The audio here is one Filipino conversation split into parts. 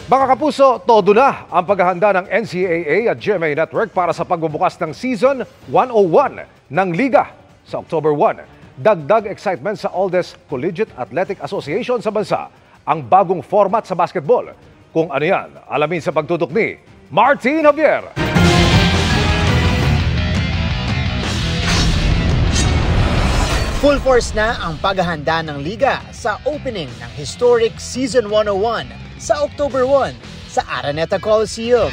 Mga kapuso, todo na ang paghahanda ng NCAA at GMA Network para sa pagbubukas ng Season 101 ng Liga sa October 1. Dagdag excitement sa oldest collegiate athletic association sa bansa, ang bagong format sa basketball. Kung ano yan, alamin sa pagtutok ni Martin Javier. Full force na ang paghahanda ng Liga sa opening ng historic Season 101 sa October 1 sa Araneta Coliseum.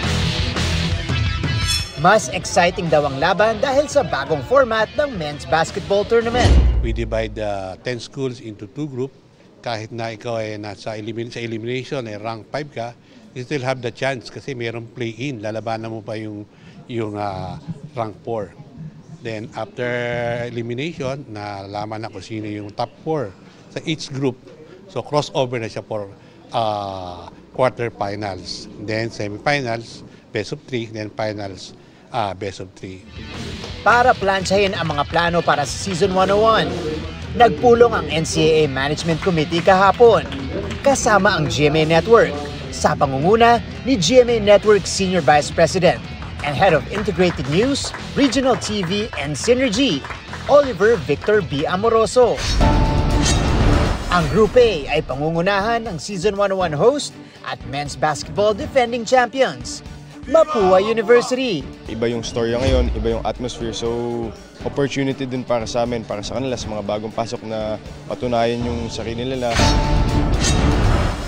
Mas exciting daw ang laban dahil sa bagong format ng men's basketball tournament. We divide the 10 schools into 2 groups. Kahit na ikaw ay nasa elimination, rank 5 ka, you still have the chance kasi mayroong play-in. Lalabanan mo pa yung rank 4. Then after elimination, nalaman na kung sino yung top 4 sa each group. So crossover na siya for quarterfinals. Then semifinals, best of 3, then finals, best of 3. Para plansyahin ang mga plano para sa Season 101, nagpulong ang NCAA Management Committee kahapon, kasama ang GMA Network, sa pangunguna ni GMA Network Senior Vice President and Head of Integrated News, Regional TV and Synergy, Oliver Victor B. Amoroso. Ang Group A ay pangungunahan ng Season 101 host at men's basketball defending champions, Mapua University. Iba yung storya ngayon, iba yung atmosphere. So, opportunity din para sa amin, para sa kanila, sa mga bagong pasok na patunayan yung sarili nila.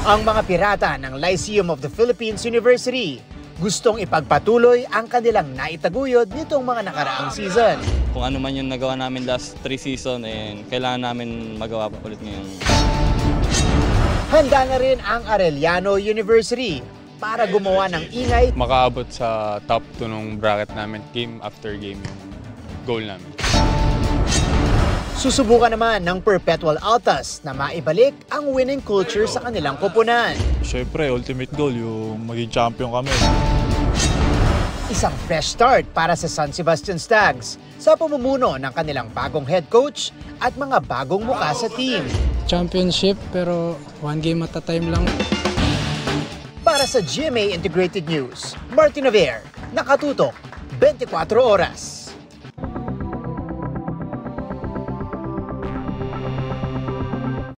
Ang mga pirata ng Lyceum of the Philippines University gustong ipagpatuloy ang kanilang naitaguyod nitong mga nakaraang season. Kung ano man yung nagawa namin last 3 season, kailangan namin magawa pa ulit ngayon. Handa na rin ang Arellano University para gumawa ng ingay. Makaabot sa top 2 ng bracket namin, game after game yung goal namin. Susubukan naman ng Perpetual Altas na maibalik ang winning culture sa kanilang koponan. Siyempre, ultimate goal yung maging champion kami. Isang fresh start para sa San Sebastian Stags sa pamumuno ng kanilang bagong head coach at mga bagong muka sa team. Championship pero one game at a time lang. Para sa GMA Integrated News, Martin Javier, nakatutok 24 oras.